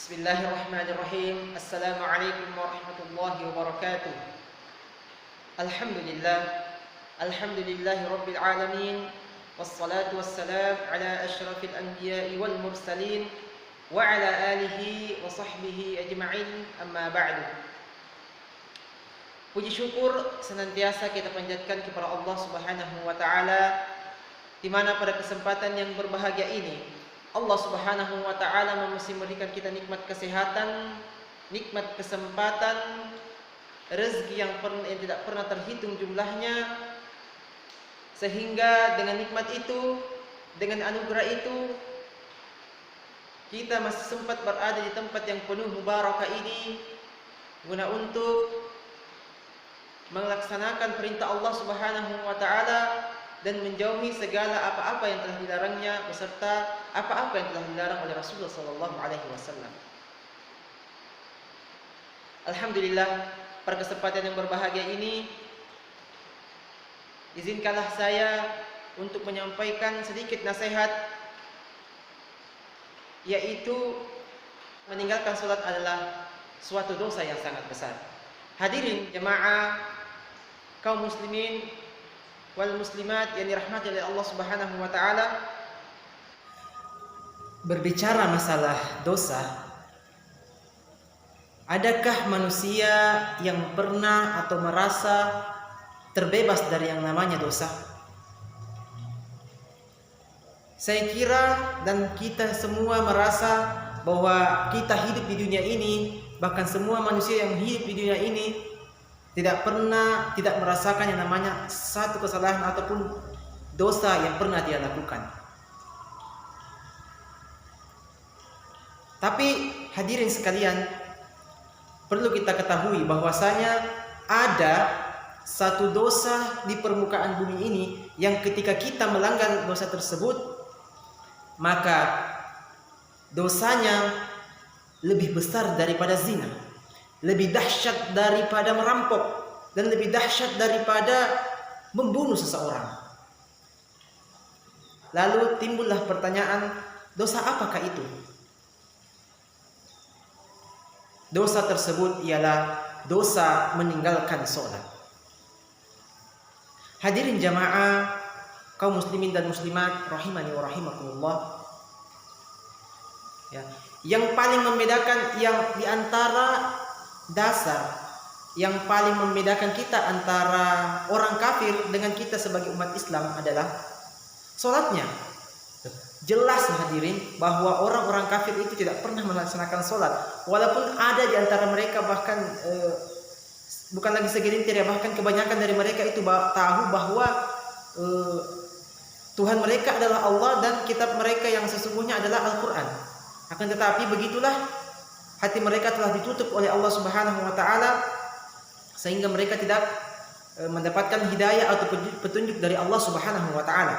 Bismillahirrahmanirrahim. Assalamualaikum warahmatullahi wabarakatuh. Alhamdulillah. Alhamdulillahi rabbil alamin. Wassalatu wassalam ala asyrafil anbiya'i wal mursalin wa ala alihi wa sahbihi ajma'in, amma ba'du. Puji syukur senantiasa kita panjatkan kepada Allah Subhanahu wa taala, di mana pada kesempatan yang berbahagia ini Allah Subhanahu wa taala masih memberikan kita nikmat kesehatan, nikmat kesempatan, rezeki yang tidak pernah terhitung jumlahnya, sehingga dengan nikmat itu, dengan anugerah itu, kita masih sempat berada di tempat yang penuh mubarakah ini guna untuk melaksanakan perintah Allah Subhanahu wa taala dan menjauhi segala apa-apa yang telah dilarangnya, beserta apa-apa yang telah dilarang oleh Rasulullah SAW. Alhamdulillah, pada kesempatan yang berbahagia ini, izinkanlah saya untuk menyampaikan sedikit nasihat, yaitu meninggalkan sholat adalah suatu dosa yang sangat besar. Hadirin jemaah kaum muslimin wal muslimat yang dirahmati oleh Allah Subhanahu wa taala, berbicara masalah dosa, adakah manusia yang pernah atau merasa terbebas dari yang namanya dosa? Saya kira dan kita semua merasa bahwa kita hidup di dunia ini, bahkan semua manusia yang hidup di dunia ini tidak merasakan yang namanya satu kesalahan ataupun dosa yang pernah dia lakukan. Tapi hadirin sekalian, perlu kita ketahui bahwasanya ada satu dosa di permukaan bumi ini yang ketika kita melanggar dosa tersebut, maka dosanya lebih besar daripada zina, lebih dahsyat daripada merampok, dan lebih dahsyat daripada membunuh seseorang. Lalu timbullah pertanyaan, dosa apakah itu? Dosa tersebut ialah dosa meninggalkan sholat. Hadirin jamaah kaum muslimin dan muslimat rahimani wa rahimakumullah, ya, yang paling membedakan, yang diantara dasar yang paling membedakan kita antara orang kafir dengan kita sebagai umat Islam adalah sholatnya. Jelas hadirin bahwa orang-orang kafir itu tidak pernah melaksanakan sholat, walaupun ada di antara mereka bahkan bukan lagi segelintir ya, bahkan kebanyakan dari mereka itu tahu bahwa Tuhan mereka adalah Allah dan kitab mereka yang sesungguhnya adalah Al-Quran. Akan tetapi begitulah, hati mereka telah ditutup oleh Allah Subhanahu wa taala sehingga mereka tidak mendapatkan hidayah atau petunjuk dari Allah Subhanahu wa taala.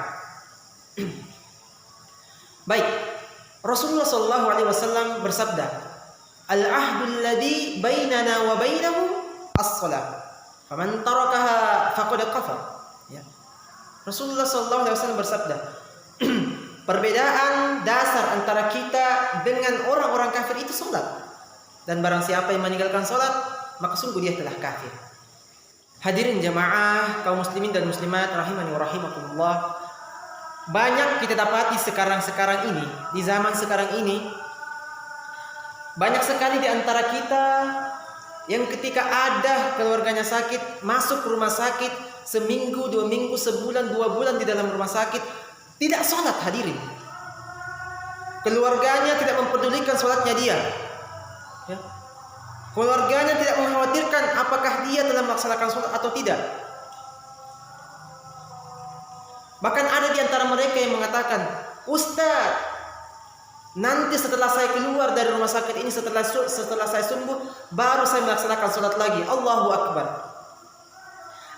Baik, Rasulullah sallallahu alaihi wasallam bersabda, "Al-ahdul ladzi bainana wa bainahum as-shalah. Faman tarakaha faqad kafar." Ya. Rasulullah sallallahu alaihi wasallam bersabda, perbedaan dasar antara kita dengan orang-orang kafir itu salat. Dan barang siapa yang meninggalkan salat, maka sungguh dia telah kafir. Hadirin jamaah kaum muslimin dan muslimat rahimani wa rahimakumullah, banyak kita dapati sekarang ini, di zaman sekarang ini, banyak sekali di antara kita yang ketika ada keluarganya sakit, masuk ke rumah sakit, seminggu, 2 minggu, sebulan, 2 bulan di dalam rumah sakit, tidak sholat. Hadirin, keluarganya tidak mempedulikan sholatnya dia, ya. Keluarganya tidak mengkhawatirkan apakah dia telah melaksanakan sholat atau tidak. Bahkan ada di antara mereka yang mengatakan, "Ustaz, nanti setelah saya keluar dari rumah sakit ini, setelah saya sembuh, baru saya melaksanakan sholat lagi." Allahu Akbar.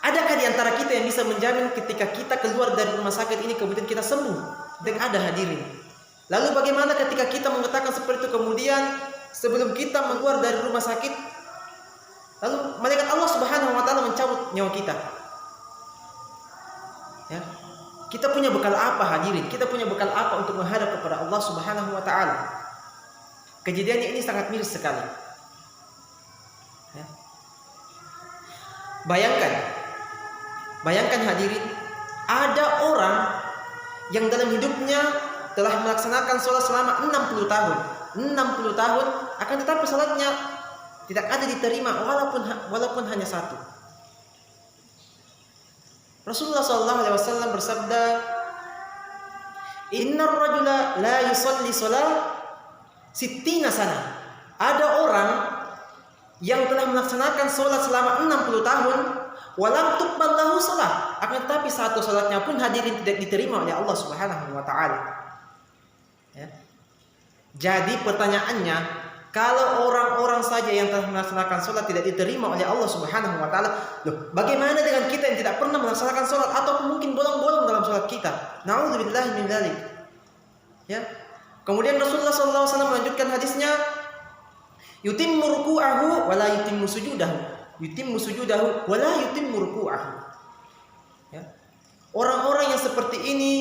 Adakah di antara kita yang bisa menjamin ketika kita keluar dari rumah sakit ini kemudian kita sembuh? Dan ada hadirin. Lalu bagaimana ketika kita mengatakan seperti itu, kemudian sebelum kita keluar dari rumah sakit, lalu malaikat Allah Subhanahu wa taala mencabut nyawa kita? Ya. Kita punya bekal apa hadirin? Kita punya bekal apa untuk menghadap kepada Allah Subhanahu wa taala? Kejadiannya ini sangat miris sekali. Ya. Bayangkan hadirin, ada orang yang dalam hidupnya telah melaksanakan sholat selama 60 tahun. 60 tahun, akan tetapi sholatnya tidak ada diterima walaupun hanya satu. Rasulullah SAW bersabda, "Innar rajula la yusalli sholat sittina sana." Ada orang yang telah melaksanakan sholat selama 60 tahun, walam tuqbal lahu sholat, akan tetapi satu sholatnya pun hadirin tidak diterima oleh Allah Subhanahu wa taala. Ya. Jadi pertanyaannya, kalau orang-orang saja yang telah melaksanakan sholat tidak diterima oleh Allah Subhanahu wa taala, loh, bagaimana dengan kita yang tidak pernah melaksanakan sholat atau mungkin bolong-bolong dalam sholat kita? Na'udzubillahi min dzalik. Ya. Kemudian Rasulullah SAW melanjutkan hadisnya, yutimmu ruku'ahu wa la yutimmu sujudahu. Yutimmu sujudahu wa la yutimmu ruku'ahu. Ya. Orang-orang yang seperti ini,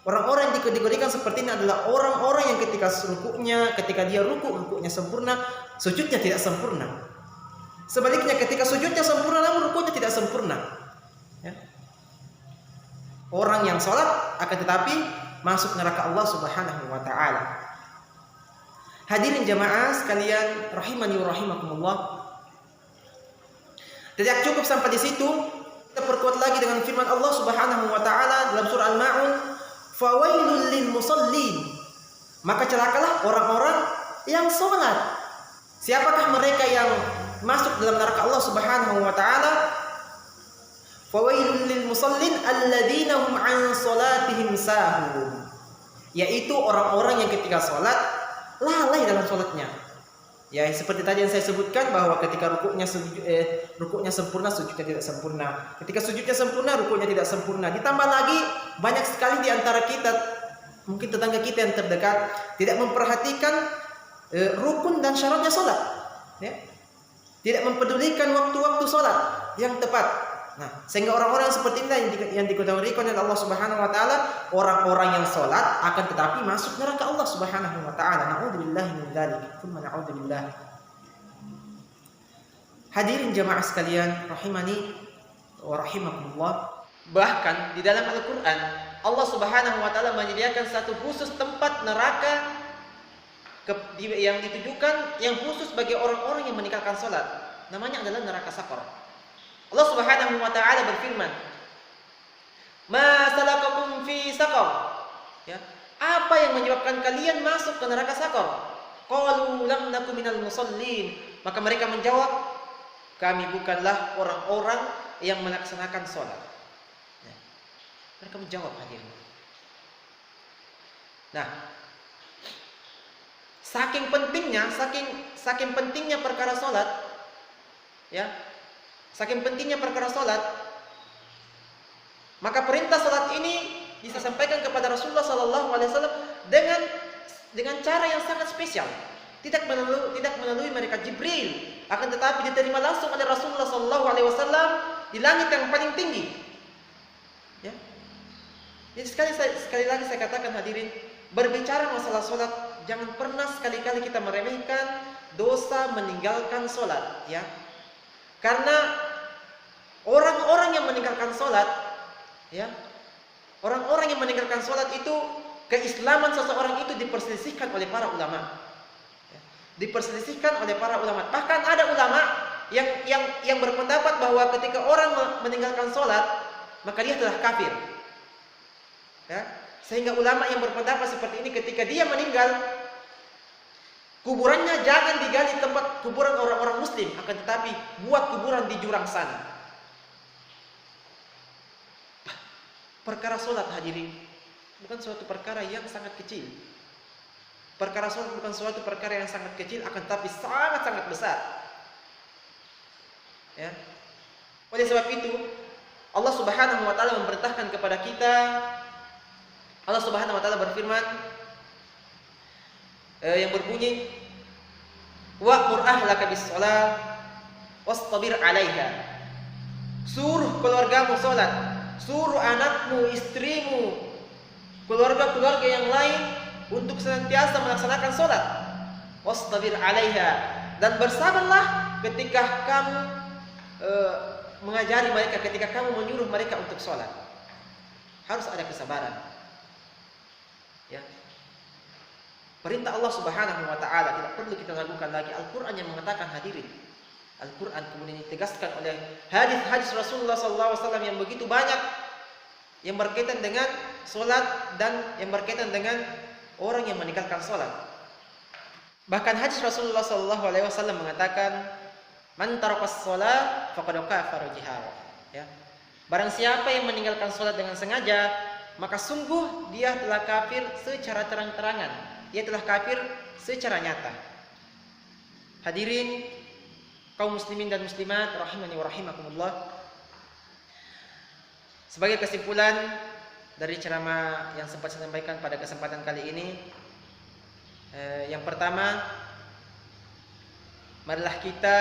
orang-orang yang dikategorikan seperti ini adalah orang-orang yang ketika dia rukuknya sempurna, sujudnya tidak sempurna. Sebaliknya ketika sujudnya sempurna namun rukuknya tidak sempurna. Ya. Orang yang sholat akan tetapi masuk neraka Allah Subhanahu wa taala. Hadirin jamaah sekalian rahimani wa rahimakumullah. Tidak cukup sampai di situ, kita perkuat lagi dengan firman Allah Subhanahu wa taala dalam surah Al-Maun, "Fawailul lil musallin." Maka celakalah orang-orang yang salat. Siapakah mereka yang masuk dalam neraka Allah Subhanahu wa taala? Fawailul lil musallin alladzina hum an salatihim sahun. Yaitu orang-orang yang ketika salat lalai dalam salatnya. Ya, seperti tadi yang saya sebutkan bahwa ketika rukuknya sempurna, sujudnya tidak sempurna. Ketika sujudnya sempurna, rukuknya tidak sempurna. Ditambah lagi banyak sekali di antara kita, mungkin tetangga kita yang terdekat, tidak memperhatikan rukun dan syaratnya salat. Ya. Tidak mempedulikan waktu-waktu salat yang tepat. Nah, sehingga orang-orang seperti ini yang dikategorikan oleh Allah Subhanahu wa taala, orang-orang yang salat akan tetapi masuk neraka Allah Subhanahu wa taala. Na'udzubillahi min dzalik. Tsumma na'udzubillah. Hadirin jamaah sekalian rahimani wa rahimakumullah. Bahkan di dalam Al-Qur'an Allah Subhanahu wa taala menyediakan satu khusus tempat neraka yang ditujukan yang khusus bagi orang-orang yang meninggalkan salat. Namanya adalah neraka Saqar. Allah Subhanahu wa taala berfirman, "Ma salakakum fi saqar?" Ya, apa yang menyebabkan kalian masuk ke neraka Saqar? Qalu lam nakum minal musallin. Maka mereka menjawab, kami bukanlah orang-orang yang melaksanakan salat. Ya. Mereka menjawab hadirin. Nah, saking pentingnya perkara salat, ya. Saking pentingnya perkara salat, maka perintah salat ini disampaikan kepada Rasulullah SAW dengan cara yang sangat spesial. Tidak melalui malaikat Jibril, akan tetapi diterima langsung oleh Rasulullah SAW di langit yang paling tinggi. Ya. Jadi sekali lagi saya katakan hadirin, berbicara masalah salat, jangan pernah sekali-kali kita meremehkan dosa meninggalkan salat, ya. Karena orang-orang yang meninggalkan salat, ya, orang-orang yang meninggalkan salat itu, keislaman seseorang itu diperselisihkan oleh para ulama, ya, diperselisihkan oleh para ulama. Bahkan ada ulama yang berpendapat bahwa ketika orang meninggalkan salat maka dia telah kafir, ya. Sehingga ulama yang berpendapat seperti ini, ketika dia meninggal, kuburannya jangan digali tempat kuburan orang-orang muslim, akan tetapi buat kuburan di jurang sana. Perkara salat hadirin bukan suatu perkara yang sangat kecil. Perkara salat bukan suatu perkara yang sangat kecil, akan tetapi sangat-sangat besar. Ya. Oleh sebab itu, Allah Subhanahu wa taala memerintahkan kepada kita. Allah Subhanahu wa taala berfirman yang berbunyi, wa'mur ahlaka bis-shalah wastabir 'alaiha. Suruh keluargamu salat, suruh anakmu, istrimu, keluarga-keluarga yang lain untuk senantiasa melaksanakan salat. wastabir 'alaiha, dan bersabarlah ketika kamu mengajari mereka, ketika kamu menyuruh mereka untuk sholat. Harus ada kesabaran. Ya. Perintah Allah Subhanahu wa taala tidak perlu kita lakukan lagi. Al-Qur'an yang mengatakan, hadirin. Al-Qur'an kemudian ditegaskan oleh hadis-hadis Rasulullah SAW yang begitu banyak yang berkaitan dengan sholat dan yang berkaitan dengan orang yang meninggalkan sholat. Bahkan hadis Rasulullah SAW mengatakan, man tarakas sholat faqad kafara jihara. Ya. Barang siapa yang meninggalkan sholat dengan sengaja, maka sungguh dia telah kafir secara terang-terangan. Dia telah kafir secara nyata. Hadirin kaum muslimin dan muslimat rahimani wa rahimakumullah. Sebagai kesimpulan dari ceramah yang sempat saya sampaikan pada kesempatan kali ini, yang pertama, marilah kita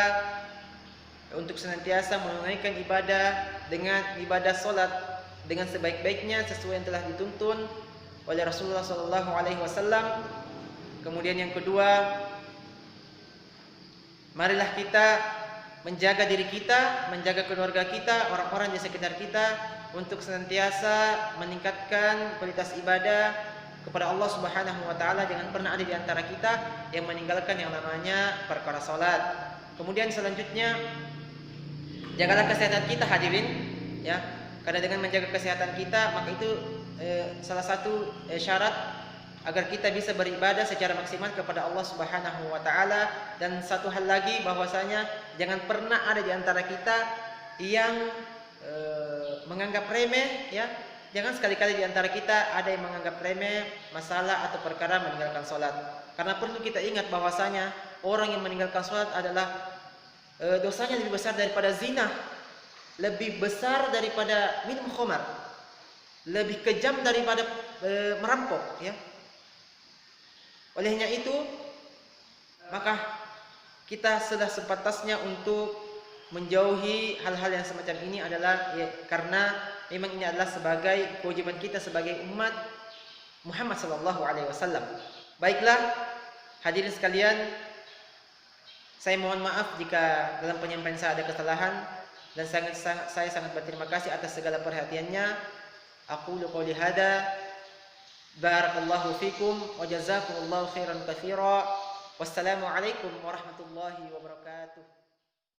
untuk senantiasa menunaikan ibadah dengan ibadah solat dengan sebaik-baiknya sesuai yang telah dituntun oleh Rasulullah SAW. Kemudian yang kedua, marilah kita menjaga diri kita, menjaga keluarga kita, orang-orang di sekitar kita untuk senantiasa meningkatkan kualitas ibadah kepada Allah Subhanahu wa taala. Jangan pernah ada di antara kita yang meninggalkan yang namanya perkara salat. Kemudian selanjutnya, jagalah kesehatan kita, hadirin, ya. Karena dengan menjaga kesehatan kita, maka itu salah satu syarat agar kita bisa beribadah secara maksimal kepada Allah Subhanahu wa taala. Dan satu hal lagi, bahwasanya jangan pernah ada di antara kita yang menganggap remeh, ya. Jangan sekali-kali di antara kita ada yang menganggap remeh masalah atau perkara meninggalkan sholat. Karena perlu kita ingat bahwasanya orang yang meninggalkan sholat adalah dosanya lebih besar daripada zina, lebih besar daripada minum khamar, lebih kejam daripada merampok, ya. Olehnya itu, maka kita sudah sepantasnya untuk menjauhi hal-hal yang semacam ini adalah, ya, karena memang ini adalah sebagai kewajiban kita sebagai umat Muhammad SAW. Baiklah, hadirin sekalian, saya mohon maaf jika dalam penyampaian saya ada kesalahan, dan saya sangat berterima kasih atas segala perhatiannya. Aqulu qouli hada, barakallahu fikum wa jazakumullahu khairan katsira. Wassalamu alaikum warahmatullahi wabarakatuh.